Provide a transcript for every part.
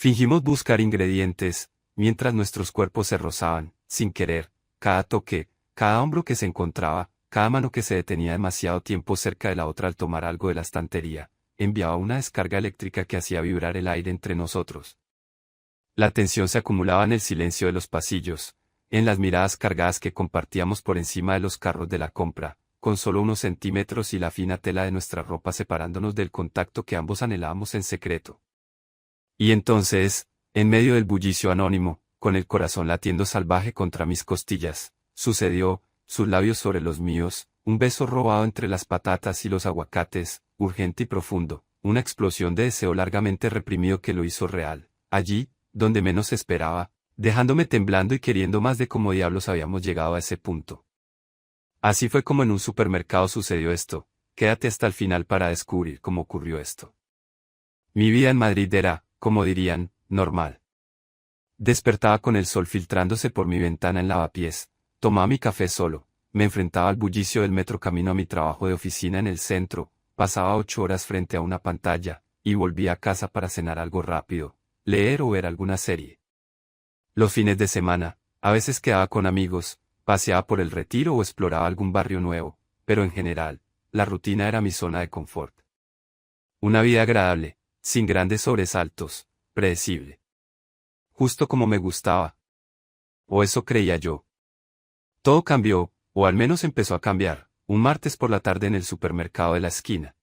Fingimos buscar ingredientes, mientras nuestros cuerpos se rozaban, sin querer, cada toque, cada hombro que se encontraba, cada mano que se detenía demasiado tiempo cerca de la otra al tomar algo de la estantería, enviaba una descarga eléctrica que hacía vibrar el aire entre nosotros. La tensión se acumulaba en el silencio de los pasillos, en las miradas cargadas que compartíamos por encima de los carros de la compra, con solo unos centímetros y la fina tela de nuestra ropa separándonos del contacto que ambos anhelábamos en secreto. Y entonces, en medio del bullicio anónimo, con el corazón latiendo salvaje contra mis costillas, sucedió, sus labios sobre los míos, un beso robado entre las patatas y los aguacates, urgente y profundo, una explosión de deseo largamente reprimido que lo hizo real, allí, donde menos esperaba, dejándome temblando y queriendo más de cómo diablos habíamos llegado a ese punto. Así fue como en un supermercado sucedió esto, quédate hasta el final para descubrir cómo ocurrió esto. Mi vida en Madrid era, como dirían, normal. Despertaba con el sol filtrándose por mi ventana en lavapiés, tomaba mi café solo, me enfrentaba al bullicio del metro camino a mi trabajo de oficina en el centro, pasaba 8 horas frente a una pantalla, y volvía a casa para cenar algo rápido, leer o ver alguna serie. Los fines de semana, a veces quedaba con amigos, paseaba por el Retiro o exploraba algún barrio nuevo, pero en general, la rutina era mi zona de confort. Una vida agradable, sin grandes sobresaltos, predecible. Justo como me gustaba. O eso creía yo. Todo cambió, o al menos empezó a cambiar, un martes por la tarde en el supermercado de la esquina.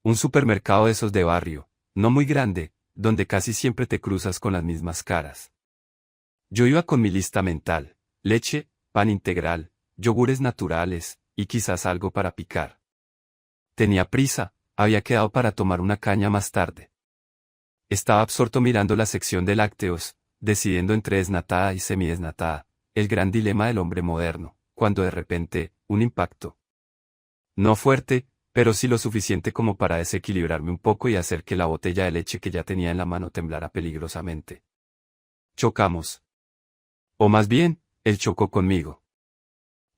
Un supermercado de esos de barrio, no muy grande, donde casi siempre te cruzas con las mismas caras. Yo iba con mi lista mental, leche, pan integral, yogures naturales, y quizás algo para picar. Tenía prisa, había quedado para tomar una caña más tarde. Estaba absorto mirando la sección de lácteos, decidiendo entre desnatada y semidesnatada, el gran dilema del hombre moderno, cuando de repente, un impacto. No fuerte, pero sí lo suficiente como para desequilibrarme un poco y hacer que la botella de leche que ya tenía en la mano temblara peligrosamente. Chocamos. O más bien, él chocó conmigo.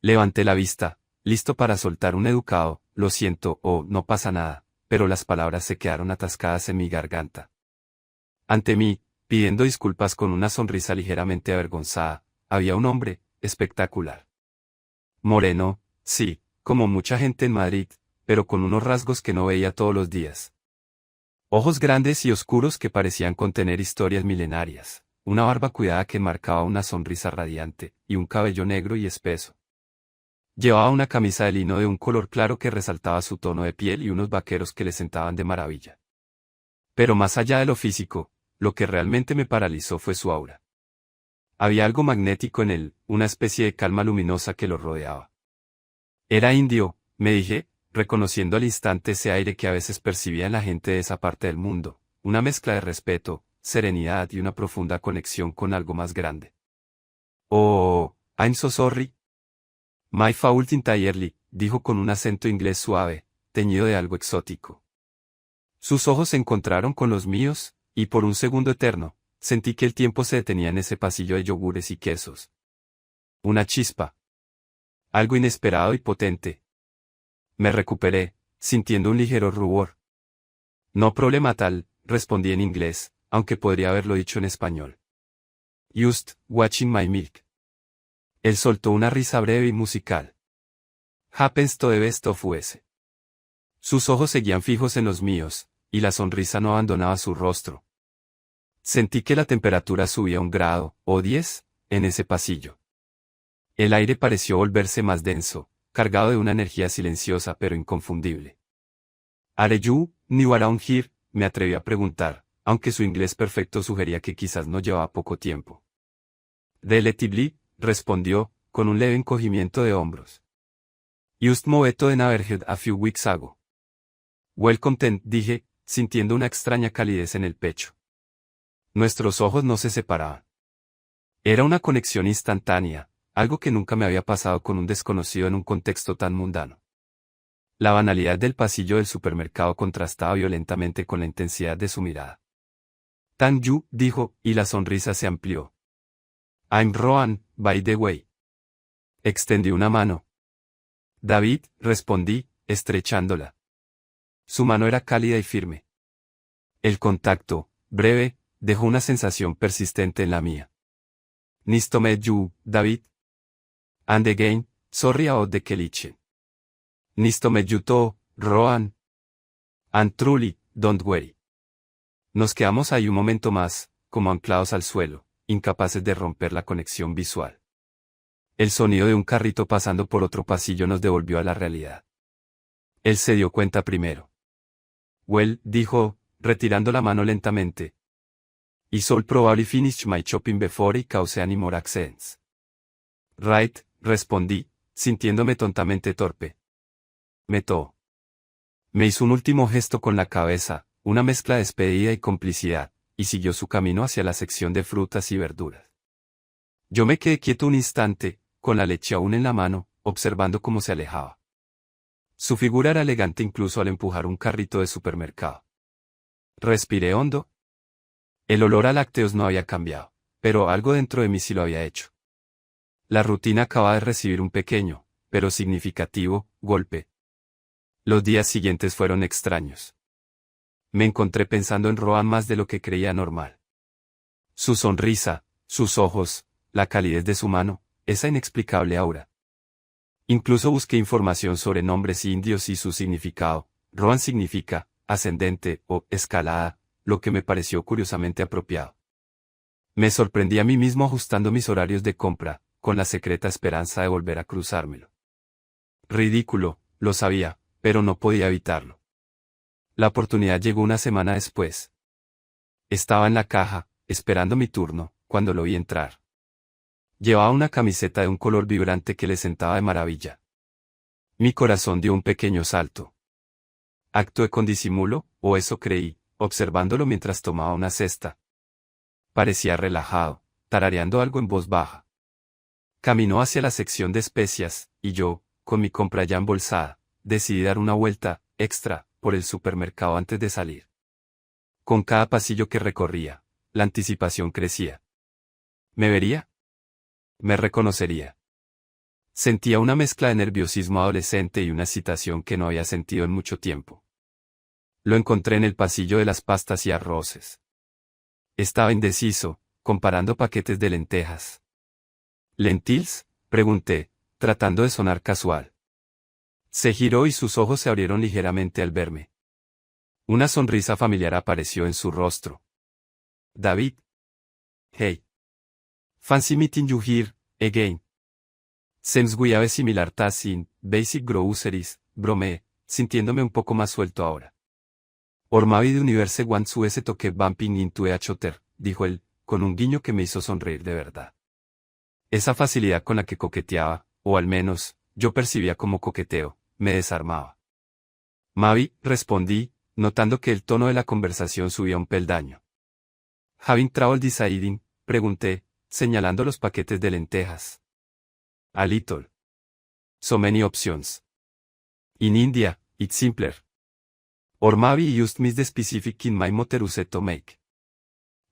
Levanté la vista, listo para soltar un educado, lo siento o no pasa nada, pero las palabras se quedaron atascadas en mi garganta. Ante mí, pidiendo disculpas con una sonrisa ligeramente avergonzada, había un hombre, espectacular. Moreno, sí, como mucha gente en Madrid, pero con unos rasgos que no veía todos los días. Ojos grandes y oscuros que parecían contener historias milenarias, una barba cuidada que marcaba una sonrisa radiante, y un cabello negro y espeso. Llevaba una camisa de lino de un color claro que resaltaba su tono de piel y unos vaqueros que le sentaban de maravilla. Pero más allá de lo físico, lo que realmente me paralizó fue su aura. Había algo magnético en él, una especie de calma luminosa que lo rodeaba. Era indio, me dije, reconociendo al instante ese aire que a veces percibía en la gente de esa parte del mundo, una mezcla de respeto, serenidad y una profunda conexión con algo más grande. Oh, I'm so sorry. My fault entirely, dijo con un acento inglés suave, teñido de algo exótico. Sus ojos se encontraron con los míos, y por un segundo eterno, sentí que el tiempo se detenía en ese pasillo de yogures y quesos. Una chispa. Algo inesperado y potente. Me recuperé, sintiendo un ligero rubor. No problema tal, respondí en inglés, aunque podría haberlo dicho en español. Just watching my milk. Él soltó una risa breve y musical. Happens to the best of us. Sus ojos seguían fijos en los míos, y la sonrisa no abandonaba su rostro. Sentí que la temperatura subía 1 grado, o 10, en ese pasillo. El aire pareció volverse más denso, cargado de una energía silenciosa pero inconfundible. ¿Are you new around here?, me atreví a preguntar, aunque su inglés perfecto sugería que quizás no llevaba poco tiempo. Relatively, respondió, con un leve encogimiento de hombros. Just moved to the neighborhood a few weeks ago. Well content, dije, sintiendo una extraña calidez en el pecho. Nuestros ojos no se separaban. Era una conexión instantánea, algo que nunca me había pasado con un desconocido en un contexto tan mundano. La banalidad del pasillo del supermercado contrastaba violentamente con la intensidad de su mirada. Thank you, dijo, y la sonrisa se amplió. I'm Rohan, by the way. Extendí una mano. David, respondí, estrechándola. Su mano era cálida y firme. El contacto, breve, dejó una sensación persistente en la mía. Nice to meet you, David. And again, sorry about the collision. Nice to meet you too, Rohan. And truly, don't worry. Nos quedamos ahí un momento más, como anclados al suelo, incapaces de romper la conexión visual. El sonido de un carrito pasando por otro pasillo nos devolvió a la realidad. Él se dio cuenta primero. Well, dijo, retirando la mano lentamente. I shall probably finish my shopping before I cause any more accidents. Right, respondí, sintiéndome tontamente torpe. Meto. Me hizo un último gesto con la cabeza, una mezcla de despedida y complicidad, y siguió su camino hacia la sección de frutas y verduras. Yo me quedé quieto un instante, con la leche aún en la mano, observando cómo se alejaba. Su figura era elegante incluso al empujar un carrito de supermercado. Respiré hondo. El olor a lácteos no había cambiado, pero algo dentro de mí sí lo había hecho. La rutina acababa de recibir un pequeño, pero significativo, golpe. Los días siguientes fueron extraños. Me encontré pensando en Rohan más de lo que creía normal. Su sonrisa, sus ojos, la calidez de su mano, esa inexplicable aura. Incluso busqué información sobre nombres indios y su significado. Rohan significa ascendente o escalada, lo que me pareció curiosamente apropiado. Me sorprendí a mí mismo ajustando mis horarios de compra, con la secreta esperanza de volver a cruzármelo. Ridículo, lo sabía, pero no podía evitarlo. La oportunidad llegó una semana después. Estaba en la caja, esperando mi turno, cuando lo vi entrar. Llevaba una camiseta de un color vibrante que le sentaba de maravilla. Mi corazón dio un pequeño salto. Actué con disimulo, o eso creí, observándolo mientras tomaba una cesta. Parecía relajado, tarareando algo en voz baja. Caminó hacia la sección de especias, y yo, con mi compra ya embolsada, decidí dar una vuelta, extra, por el supermercado antes de salir. Con cada pasillo que recorría, la anticipación crecía. ¿Me vería? ¿Me reconocería? Sentía una mezcla de nerviosismo adolescente y una excitación que no había sentido en mucho tiempo. Lo encontré en el pasillo de las pastas y arroces. Estaba indeciso, comparando paquetes de lentejas. ¿Lentils?, pregunté, tratando de sonar casual. Se giró y sus ojos se abrieron ligeramente al verme. Una sonrisa familiar apareció en su rostro. David. Hey. Fancy meeting you here, again. Seems we have a similar taste in basic groceries, bromeé, sintiéndome un poco más suelto ahora. Or maybe the universe wants us to keep bumping into each other, dijo él, con un guiño que me hizo sonreír de verdad. Esa facilidad con la que coqueteaba, o al menos, yo percibía como coqueteo, me desarmaba. Maybe, respondí, notando que el tono de la conversación subía un peldaño. Having trouble deciding, pregunté, señalando los paquetes de lentejas. A little. So many options. In India, it's simpler. Or maybe you just miss the specific in my mother used to make.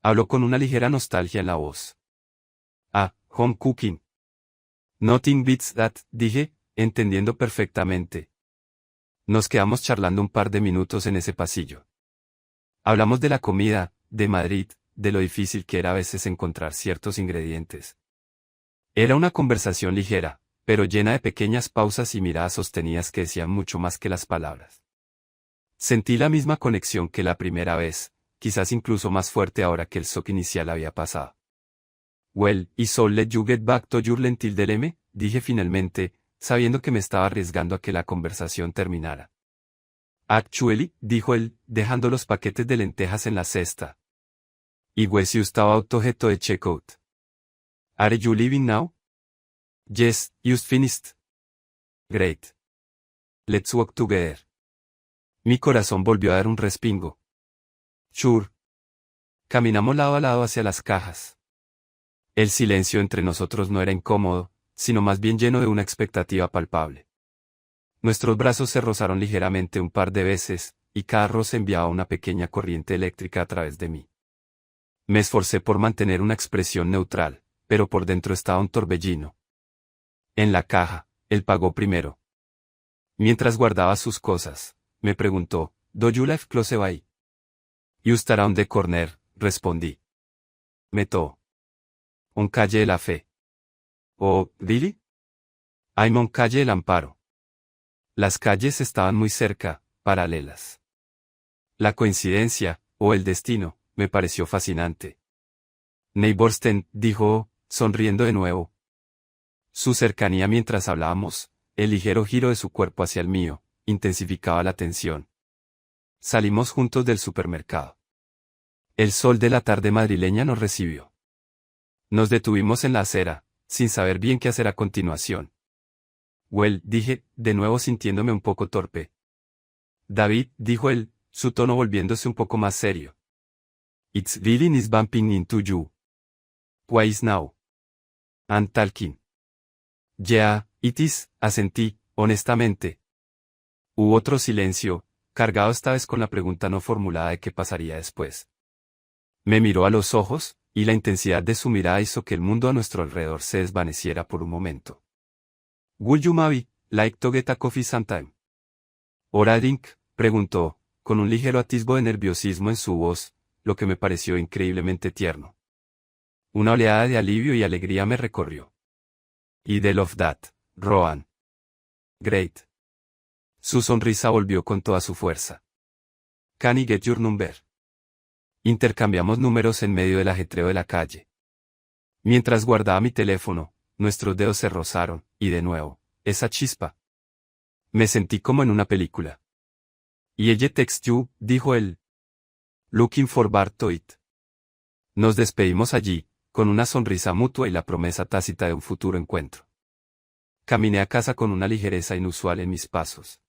Habló con una ligera nostalgia en la voz. Ah, home cooking. Nothing beats that, dije, entendiendo perfectamente. Nos quedamos charlando un par de minutos en ese pasillo. Hablamos de la comida, de Madrid, de lo difícil que era a veces encontrar ciertos ingredientes. Era una conversación ligera, pero llena de pequeñas pausas y miradas sostenidas que decían mucho más que las palabras. Sentí la misma conexión que la primera vez, quizás incluso más fuerte ahora que el shock inicial había pasado. Well, ¿y so let you get back to your lentil dilemma?, dije finalmente, sabiendo que me estaba arriesgando a que la conversación terminara. Actually, dijo él, dejando los paquetes de lentejas en la cesta. ¿Y was you about to head to the checkout? Are you leaving now? Yes, just finished. Great. Let's walk together. Mi corazón volvió a dar un respingo. Sure. Caminamos lado a lado hacia las cajas. El silencio entre nosotros no era incómodo, sino más bien lleno de una expectativa palpable. Nuestros brazos se rozaron ligeramente un par de veces, y cada roce enviaba una pequeña corriente eléctrica a través de mí. Me esforcé por mantener una expresión neutral, pero por dentro estaba un torbellino. En la caja, él pagó primero. Mientras guardaba sus cosas, me preguntó, ¿Do you live close by? Just around the corner, respondí. Meto. Un calle de la fe. Oh, ¿really? I'm on calle del Amparo. Las calles estaban muy cerca, paralelas. La coincidencia, o el destino, me pareció fascinante. Neighborsten, dijo, sonriendo de nuevo. Su cercanía mientras hablábamos, el ligero giro de su cuerpo hacia el mío, intensificaba la tensión. Salimos juntos del supermercado. El sol de la tarde madrileña nos recibió. Nos detuvimos en la acera, sin saber bien qué hacer a continuación. Well, dije, de nuevo sintiéndome un poco torpe. David, dijo él, su tono volviéndose un poco más serio. It's really is bumping into you. Why is now? I'm talking. Yeah, it is, asentí, honestamente. Hubo otro silencio, cargado esta vez con la pregunta no formulada de qué pasaría después. Me miró a los ojos, y la intensidad de su mirada hizo que el mundo a nuestro alrededor se desvaneciera por un momento. Would you maybe like to get a coffee sometime? Or a drink, preguntó, con un ligero atisbo de nerviosismo en su voz, lo que me pareció increíblemente tierno. Una oleada de alivio y alegría me recorrió. I love that, Rohan. Great. Su sonrisa volvió con toda su fuerza. Can I get your number? Intercambiamos números en medio del ajetreo de la calle. Mientras guardaba mi teléfono, nuestros dedos se rozaron, y de nuevo, esa chispa. Me sentí como en una película. Y ella text you, dijo él. Looking forward to it. Nos despedimos allí, con una sonrisa mutua y la promesa tácita de un futuro encuentro. Caminé a casa con una ligereza inusual en mis pasos.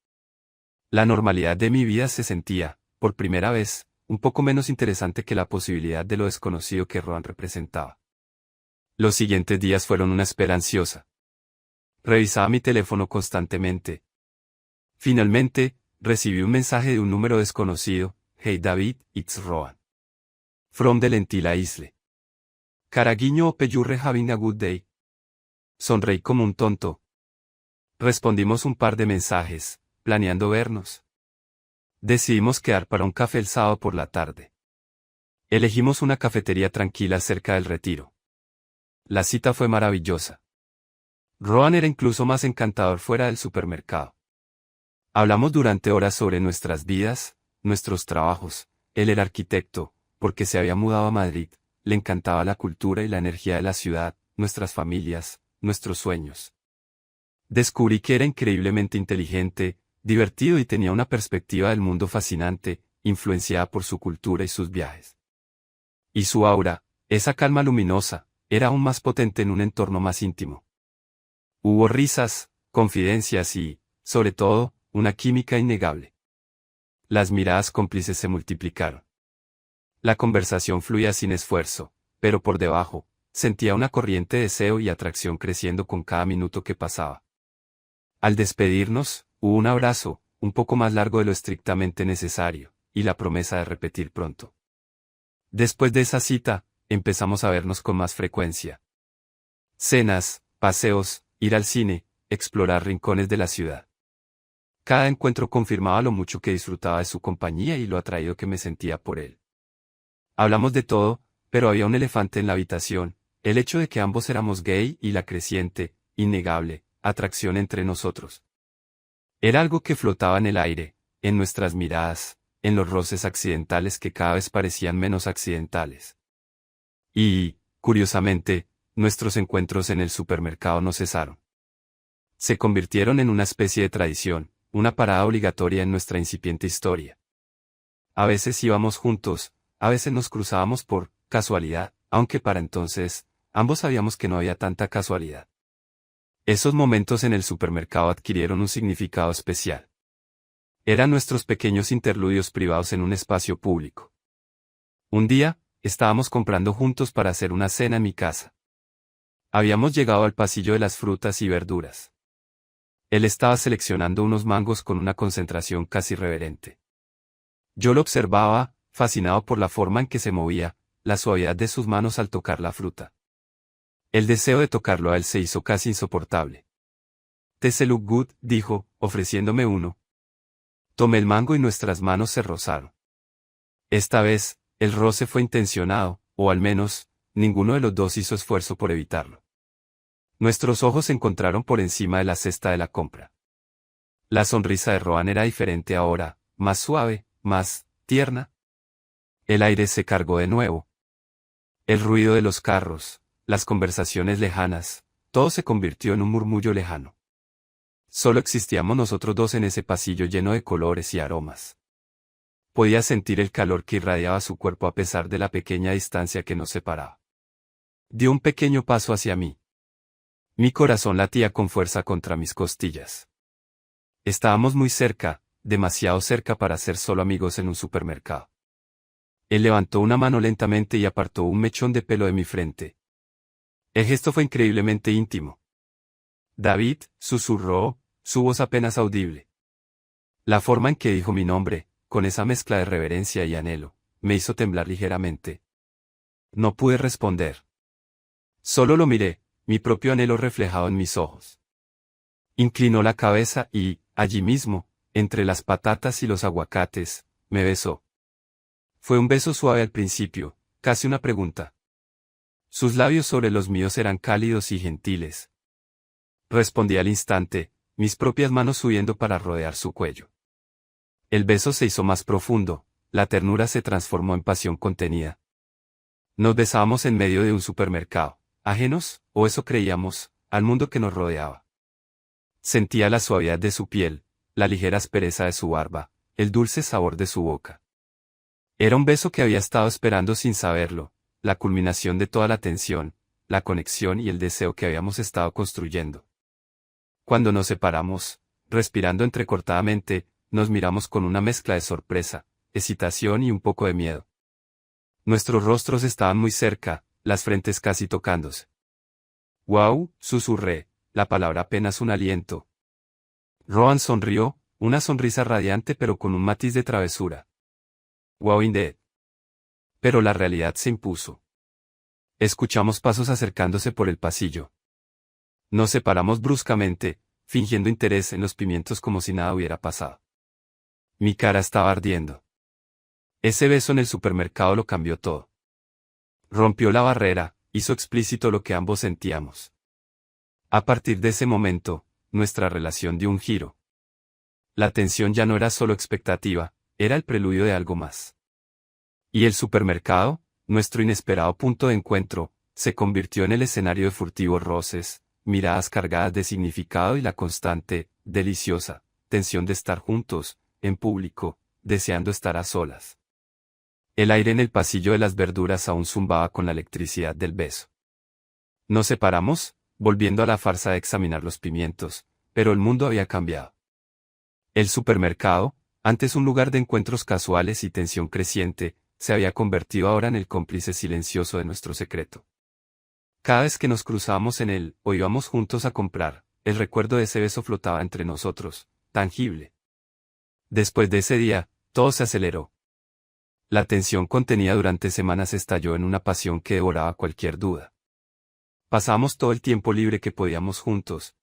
La normalidad de mi vida se sentía, por primera vez, un poco menos interesante que la posibilidad de lo desconocido que Rohan representaba. Los siguientes días fueron una espera ansiosa. Revisaba mi teléfono constantemente. Finalmente, recibí un mensaje de un número desconocido. Hey David, it's Rohan. From the Lentila Isle. Caraguiño hope you're having a good day. Sonreí como un tonto. Respondimos un par de mensajes, planeando vernos. Decidimos quedar para un café el sábado por la tarde. Elegimos una cafetería tranquila cerca del Retiro. La cita fue maravillosa. Rohan era incluso más encantador fuera del supermercado. Hablamos durante horas sobre nuestras vidas, nuestros trabajos. Él era arquitecto, porque se había mudado a Madrid, le encantaba la cultura y la energía de la ciudad, nuestras familias, nuestros sueños. Descubrí que era increíblemente inteligente, divertido y tenía una perspectiva del mundo fascinante, influenciada por su cultura y sus viajes. Y su aura, esa calma luminosa, era aún más potente en un entorno más íntimo. Hubo risas, confidencias y, sobre todo, una química innegable. Las miradas cómplices se multiplicaron. La conversación fluía sin esfuerzo, pero por debajo, sentía una corriente de deseo y atracción creciendo con cada minuto que pasaba. Al despedirnos, hubo un abrazo, un poco más largo de lo estrictamente necesario, y la promesa de repetir pronto. Después de esa cita, empezamos a vernos con más frecuencia. Cenas, paseos, ir al cine, explorar rincones de la ciudad. Cada encuentro confirmaba lo mucho que disfrutaba de su compañía y lo atraído que me sentía por él. Hablamos de todo, pero había un elefante en la habitación, el hecho de que ambos éramos gay y la creciente, innegable, atracción entre nosotros. Era algo que flotaba en el aire, en nuestras miradas, en los roces accidentales que cada vez parecían menos accidentales. Y, curiosamente, nuestros encuentros en el supermercado no cesaron. Se convirtieron en una especie de tradición, una parada obligatoria en nuestra incipiente historia. A veces íbamos juntos, a veces nos cruzábamos por casualidad, aunque para entonces, ambos sabíamos que no había tanta casualidad. Esos momentos en el supermercado adquirieron un significado especial. Eran nuestros pequeños interludios privados en un espacio público. Un día, estábamos comprando juntos para hacer una cena en mi casa. Habíamos llegado al pasillo de las frutas y verduras. Él estaba seleccionando unos mangos con una concentración casi reverente. Yo lo observaba, fascinado por la forma en que se movía, la suavidad de sus manos al tocar la fruta. El deseo de tocarlo a él se hizo casi insoportable. "Does look good", dijo, ofreciéndome uno. Tomé el mango y nuestras manos se rozaron. Esta vez, El roce fue intencionado, o al menos, ninguno de los dos hizo esfuerzo por evitarlo. Nuestros ojos se encontraron por encima de la cesta de la compra. La sonrisa de Rohan era diferente ahora, más suave, más tierna. El aire se cargó de nuevo. El ruido de los carros, las conversaciones lejanas, todo se convirtió en un murmullo lejano. Solo existíamos nosotros dos en ese pasillo lleno de colores y aromas. Podía sentir el calor que irradiaba su cuerpo a pesar de la pequeña distancia que nos separaba. Dio un pequeño paso hacia mí. Mi corazón latía con fuerza contra mis costillas. Estábamos muy cerca, demasiado cerca para ser solo amigos en un supermercado. Él levantó una mano lentamente y apartó un mechón de pelo de mi frente. El gesto fue increíblemente íntimo. David, susurró, su voz apenas audible. La forma en que dijo mi nombre, con esa mezcla de reverencia y anhelo, me hizo temblar ligeramente. No pude responder. Solo lo miré, mi propio anhelo reflejado en mis ojos. Inclinó la cabeza y, allí mismo, entre las patatas y los aguacates, me besó. Fue un beso suave al principio, casi una pregunta. Sus labios sobre los míos eran cálidos y gentiles. Respondí al instante, mis propias manos subiendo para rodear su cuello. El beso se hizo más profundo, la ternura se transformó en pasión contenida. Nos besábamos en medio de un supermercado, ajenos, o eso creíamos, al mundo que nos rodeaba. Sentía la suavidad de su piel, la ligera aspereza de su barba, el dulce sabor de su boca. Era un beso que había estado esperando sin saberlo, la culminación de toda la tensión, la conexión y el deseo que habíamos estado construyendo. Cuando nos separamos, respirando entrecortadamente, nos miramos con una mezcla de sorpresa, excitación y un poco de miedo. Nuestros rostros estaban muy cerca, las frentes casi tocándose. «Wow», susurré, la palabra apenas un aliento. Rohan sonrió, una sonrisa radiante pero con un matiz de travesura. «Wow indeed». Pero la realidad se impuso. Escuchamos pasos acercándose por el pasillo. Nos separamos bruscamente, fingiendo interés en los pimientos como si nada hubiera pasado. Mi cara estaba ardiendo. Ese beso en el supermercado lo cambió todo. Rompió la barrera, hizo explícito lo que ambos sentíamos. A partir de ese momento, nuestra relación dio un giro. La tensión ya no era solo expectativa, era el preludio de algo más. Y el supermercado, nuestro inesperado punto de encuentro, se convirtió en el escenario de furtivos roces, miradas cargadas de significado y la constante, deliciosa, tensión de estar juntos, en público, deseando estar a solas. El aire en el pasillo de las verduras aún zumbaba con la electricidad del beso. Nos separamos, volviendo a la farsa de examinar los pimientos, pero el mundo había cambiado. El supermercado, antes un lugar de encuentros casuales y tensión creciente, se había convertido ahora en el cómplice silencioso de nuestro secreto. Cada vez que nos cruzábamos en él, o íbamos juntos a comprar, el recuerdo de ese beso flotaba entre nosotros, tangible. Después de ese día, todo se aceleró. La tensión contenida durante semanas estalló en una pasión que devoraba cualquier duda. Pasamos todo el tiempo libre que podíamos juntos.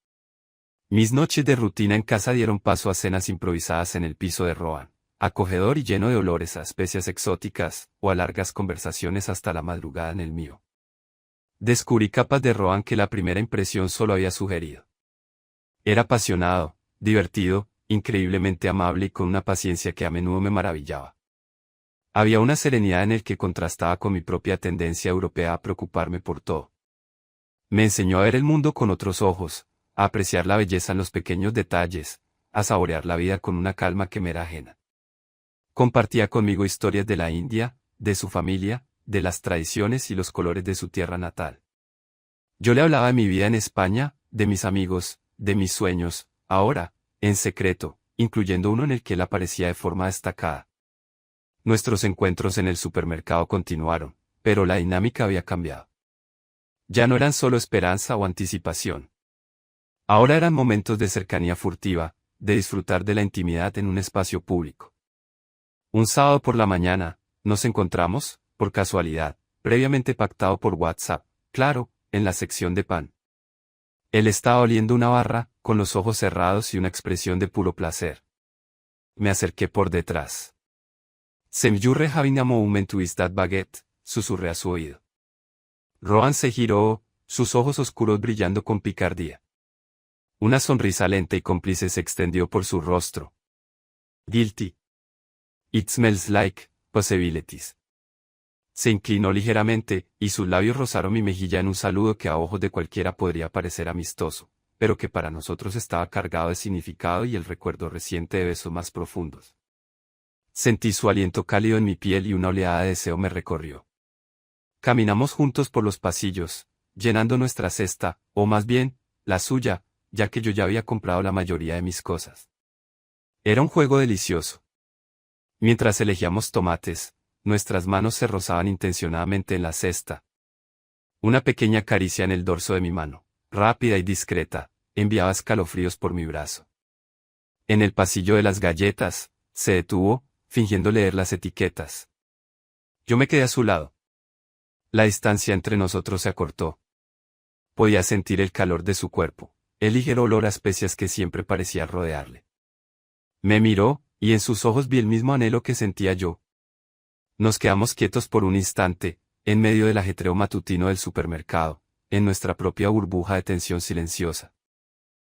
Mis noches de rutina en casa dieron paso a cenas improvisadas en el piso de Rohan, acogedor y lleno de olores a especias exóticas, o a largas conversaciones hasta la madrugada en el mío. Descubrí capas de Rohan que la primera impresión solo había sugerido. Era apasionado, divertido, increíblemente amable y con una paciencia que a menudo me maravillaba. Había una serenidad en el que contrastaba con mi propia tendencia europea a preocuparme por todo. Me enseñó a ver el mundo con otros ojos, a apreciar la belleza en los pequeños detalles, a saborear la vida con una calma que me era ajena. Compartía conmigo historias de la India, de su familia, de las tradiciones y los colores de su tierra natal. Yo le hablaba de mi vida en España, de mis amigos, de mis sueños, ahora, en secreto, incluyendo uno en el que él aparecía de forma destacada. Nuestros encuentros en el supermercado continuaron, pero la dinámica había cambiado. Ya no eran solo esperanza o anticipación. Ahora eran momentos de cercanía furtiva, de disfrutar de la intimidad en un espacio público. Un sábado por la mañana, nos encontramos, por casualidad, previamente pactado por WhatsApp, claro, en la sección de pan. Él estaba oliendo una barra, con los ojos cerrados y una expresión de puro placer. Me acerqué por detrás. «Sem jurre having a moment with that baguette», susurré a su oído. Rohan se giró, sus ojos oscuros brillando con picardía. Una sonrisa lenta y cómplice se extendió por su rostro. «Guilty. It smells like possibilities». Se inclinó ligeramente, y sus labios rozaron mi mejilla en un saludo que a ojos de cualquiera podría parecer amistoso, pero que para nosotros estaba cargado de significado y el recuerdo reciente de besos más profundos. Sentí su aliento cálido en mi piel y una oleada de deseo me recorrió. Caminamos juntos por los pasillos, llenando nuestra cesta, o más bien, la suya, ya que yo ya había comprado la mayoría de mis cosas. Era un juego delicioso. Mientras elegíamos tomates, nuestras manos se rozaban intencionadamente en la cesta. Una pequeña caricia en el dorso de mi mano, rápida y discreta, enviaba escalofríos por mi brazo. En el pasillo de las galletas, se detuvo, fingiendo leer las etiquetas. Yo me quedé a su lado. La distancia entre nosotros se acortó. Podía sentir el calor de su cuerpo, el ligero olor a especias que siempre parecía rodearle. Me miró, y en sus ojos vi el mismo anhelo que sentía yo. Nos quedamos quietos por un instante, en medio del ajetreo matutino del supermercado, en nuestra propia burbuja de tensión silenciosa.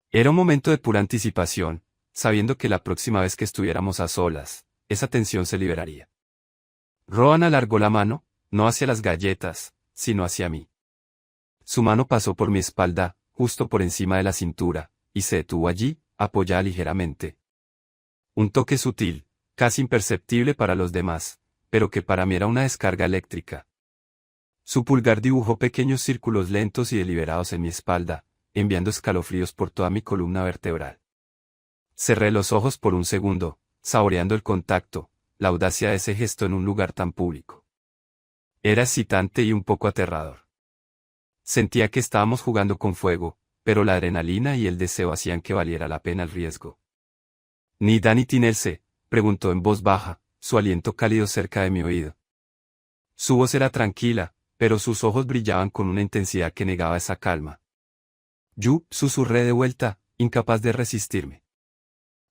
Era un momento de pura anticipación, sabiendo que la próxima vez que estuviéramos a solas, esa tensión se liberaría. Rohan alargó la mano, no hacia las galletas, sino hacia mí. Su mano pasó por mi espalda, justo por encima de la cintura, y se detuvo allí, apoyada ligeramente. Un toque sutil, casi imperceptible para los demás, pero que para mí era una descarga eléctrica. Su pulgar dibujó pequeños círculos lentos y deliberados en mi espalda, enviando escalofríos por toda mi columna vertebral. Cerré los ojos por un segundo, saboreando el contacto, la audacia de ese gesto en un lugar tan público. Era excitante y un poco aterrador. Sentía que estábamos jugando con fuego, pero la adrenalina y el deseo hacían que valiera la pena el riesgo. «¿Ni Dani Tinelse?», preguntó en voz baja, su aliento cálido cerca de mi oído. Su voz era tranquila, pero sus ojos brillaban con una intensidad que negaba esa calma. «Yu», susurré de vuelta, incapaz de resistirme.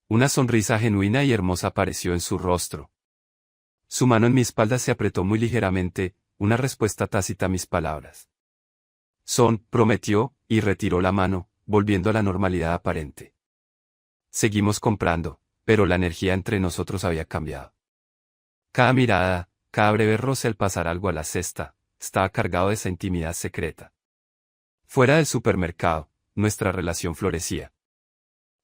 Una sonrisa genuina y hermosa apareció en su rostro. Su mano en mi espalda se apretó muy ligeramente, una respuesta tácita a mis palabras. «Son», prometió, y retiró la mano, volviendo a la normalidad aparente. Seguimos comprando, pero la energía entre nosotros había cambiado. Cada mirada, cada breve roce al pasar algo a la cesta, estaba cargado de esa intimidad secreta. Fuera del supermercado, nuestra relación florecía.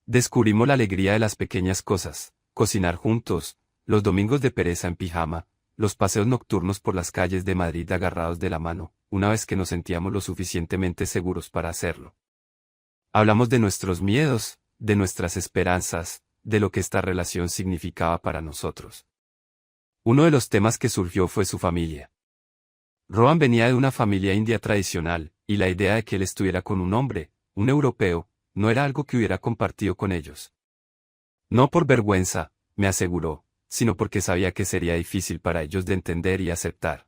Descubrimos la alegría de las pequeñas cosas, cocinar juntos, los domingos de pereza en pijama, los paseos nocturnos por las calles de Madrid agarrados de la mano, una vez que nos sentíamos lo suficientemente seguros para hacerlo. Hablamos de nuestros miedos, de nuestras esperanzas, de lo que esta relación significaba para nosotros. Uno de los temas que surgió fue su familia. Rohan venía de una familia india tradicional, y la idea de que él estuviera con un hombre, un europeo, no era algo que hubiera compartido con ellos. No por vergüenza, me aseguró, sino porque sabía que sería difícil para ellos de entender y aceptar.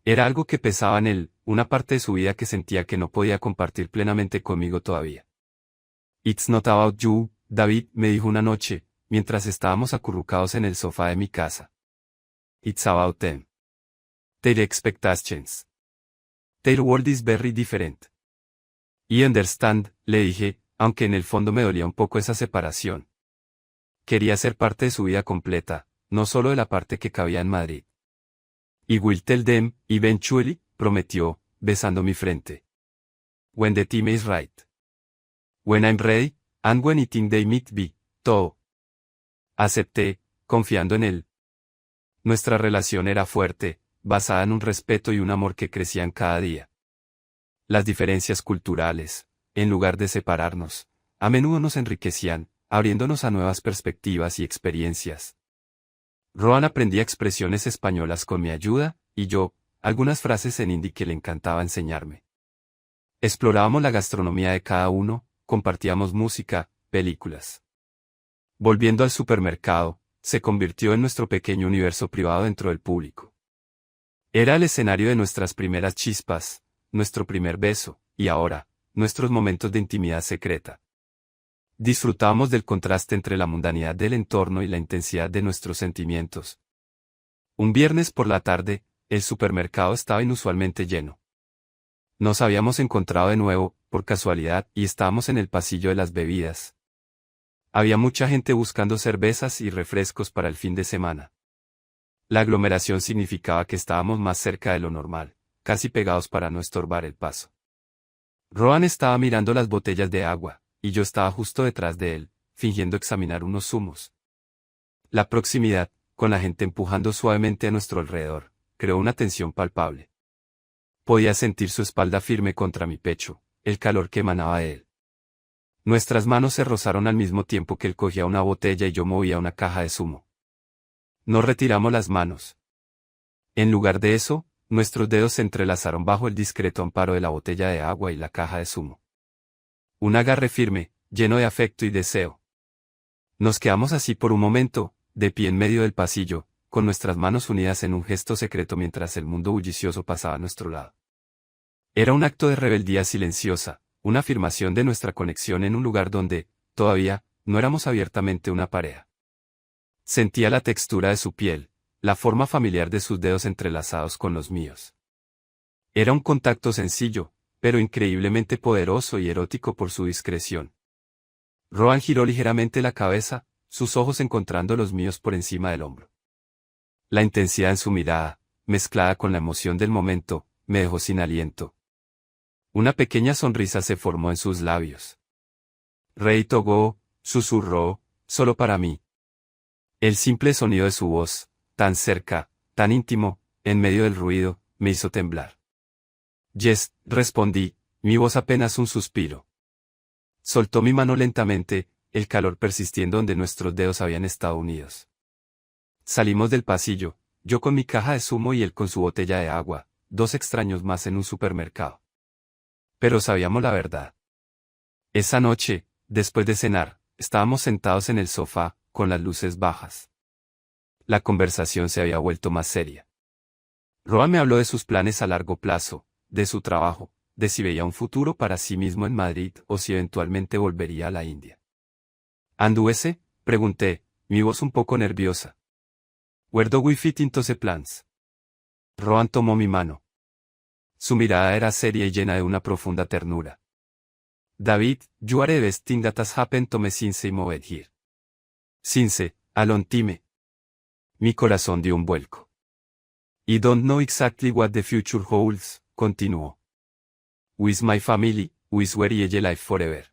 Era algo que pesaba en él, una parte de su vida que sentía que no podía compartir plenamente conmigo todavía. «It's not about you», David me dijo una noche, mientras estábamos acurrucados en el sofá de mi casa. «It's about them. Their expectations. Their world is very different. I understand», le dije, aunque en el fondo me dolía un poco esa separación. Quería ser parte de su vida completa, no solo de la parte que cabía en Madrid. «I will tell them, eventually», prometió, besando mi frente. «When the time is right. When I'm ready, and when I think they might be, too». Acepté, confiando en él. Nuestra relación era fuerte, basada en un respeto y un amor que crecían cada día. Las diferencias culturales, en lugar de separarnos, a menudo nos enriquecían, abriéndonos a nuevas perspectivas y experiencias. Rohan aprendía expresiones españolas con mi ayuda, y yo, algunas frases en hindi que le encantaba enseñarme. Explorábamos la gastronomía de cada uno, compartíamos música, películas. Volviendo al supermercado, se convirtió en nuestro pequeño universo privado dentro del público. Era el escenario de nuestras primeras chispas, nuestro primer beso, y ahora, nuestros momentos de intimidad secreta. Disfrutábamos del contraste entre la mundanidad del entorno y la intensidad de nuestros sentimientos. Un viernes por la tarde, el supermercado estaba inusualmente lleno. Nos habíamos encontrado de nuevo, por casualidad, y estábamos en el pasillo de las bebidas. Había mucha gente buscando cervezas y refrescos para el fin de semana. La aglomeración significaba que estábamos más cerca de lo normal, casi pegados para no estorbar el paso. Rohan estaba mirando las botellas de agua, y yo estaba justo detrás de él, fingiendo examinar unos zumos. La proximidad, con la gente empujando suavemente a nuestro alrededor, creó una tensión palpable. Podía sentir su espalda firme contra mi pecho, el calor que emanaba de él. Nuestras manos se rozaron al mismo tiempo que él cogía una botella y yo movía una caja de zumo. Nos retiramos las manos. En lugar de eso, nuestros dedos se entrelazaron bajo el discreto amparo de la botella de agua y la caja de zumo. Un agarre firme, lleno de afecto y deseo. Nos quedamos así por un momento, de pie en medio del pasillo, con nuestras manos unidas en un gesto secreto mientras el mundo bullicioso pasaba a nuestro lado. Era un acto de rebeldía silenciosa, una afirmación de nuestra conexión en un lugar donde, todavía, no éramos abiertamente una pareja. Sentía la textura de su piel, la forma familiar de sus dedos entrelazados con los míos. Era un contacto sencillo, pero increíblemente poderoso y erótico por su discreción. Rohan giró ligeramente la cabeza, sus ojos encontrando los míos por encima del hombro. La intensidad en su mirada, mezclada con la emoción del momento, me dejó sin aliento. Una pequeña sonrisa se formó en sus labios. Rei Togo, susurró, solo para mí. El simple sonido de su voz, tan cerca, tan íntimo, en medio del ruido, me hizo temblar. Yes, respondí, mi voz apenas un suspiro. Soltó mi mano lentamente, el calor persistiendo donde nuestros dedos habían estado unidos. Salimos del pasillo, yo con mi caja de zumo y él con su botella de agua, dos extraños más en un supermercado. Pero sabíamos la verdad. Esa noche, después de cenar, estábamos sentados en el sofá, con las luces bajas. La conversación se había vuelto más seria. Rohan me habló de sus planes a largo plazo, de su trabajo, de si veía un futuro para sí mismo en Madrid o si eventualmente volvería a la India. ¿Anduese? Pregunté, mi voz un poco nerviosa. ¿Where do we fit into the plans? Rohan tomó mi mano. Su mirada era seria y llena de una profunda ternura. David, you are the best thing that has happened to me since I moved here. Since, alone time. Mi corazón dio un vuelco. I don't know exactly what the future holds, continuó. With my family, with where I live forever.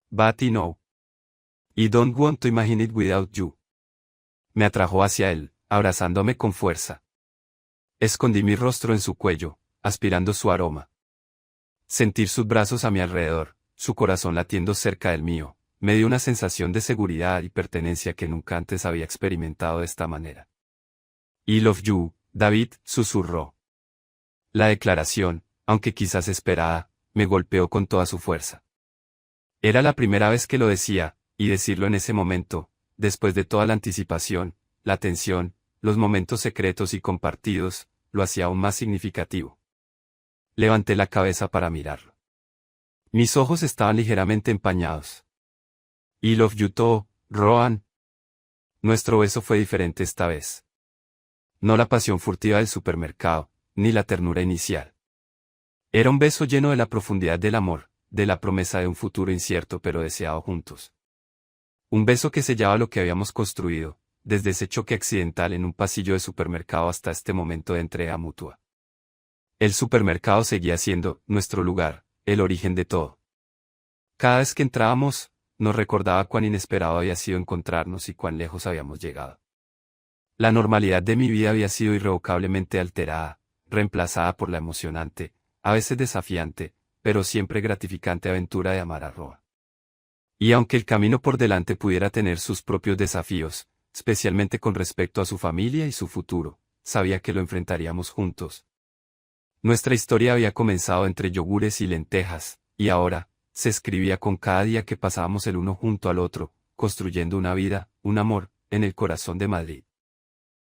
But I know. I don't want to imagine it without you. Me atrajo hacia él, abrazándome con fuerza. Escondí mi rostro en su cuello, aspirando su aroma. Sentir sus brazos a mi alrededor, su corazón latiendo cerca del mío, me dio una sensación de seguridad y pertenencia que nunca antes había experimentado de esta manera. I love you, David, susurró. La declaración, aunque quizás esperada, me golpeó con toda su fuerza. Era la primera vez que lo decía, y decirlo en ese momento, después de toda la anticipación, la tensión, los momentos secretos y compartidos, lo hacía aún más significativo. Levanté la cabeza para mirarlo. Mis ojos estaban ligeramente empañados. I love you too, Rohan. Nuestro beso fue diferente esta vez. No la pasión furtiva del supermercado, ni la ternura inicial. Era un beso lleno de la profundidad del amor, de la promesa de un futuro incierto pero deseado juntos. Un beso que sellaba lo que habíamos construido, desde ese choque accidental en un pasillo de supermercado hasta este momento de entrega mutua. El supermercado seguía siendo nuestro lugar, el origen de todo. Cada vez que entrábamos, nos recordaba cuán inesperado había sido encontrarnos y cuán lejos habíamos llegado. La normalidad de mi vida había sido irrevocablemente alterada, reemplazada por la emocionante, a veces desafiante, pero siempre gratificante aventura de amar a Rohan. Y aunque el camino por delante pudiera tener sus propios desafíos, especialmente con respecto a su familia y su futuro, sabía que lo enfrentaríamos juntos. Nuestra historia había comenzado entre yogures y lentejas, y ahora, se escribía con cada día que pasábamos el uno junto al otro, construyendo una vida, un amor, en el corazón de Madrid.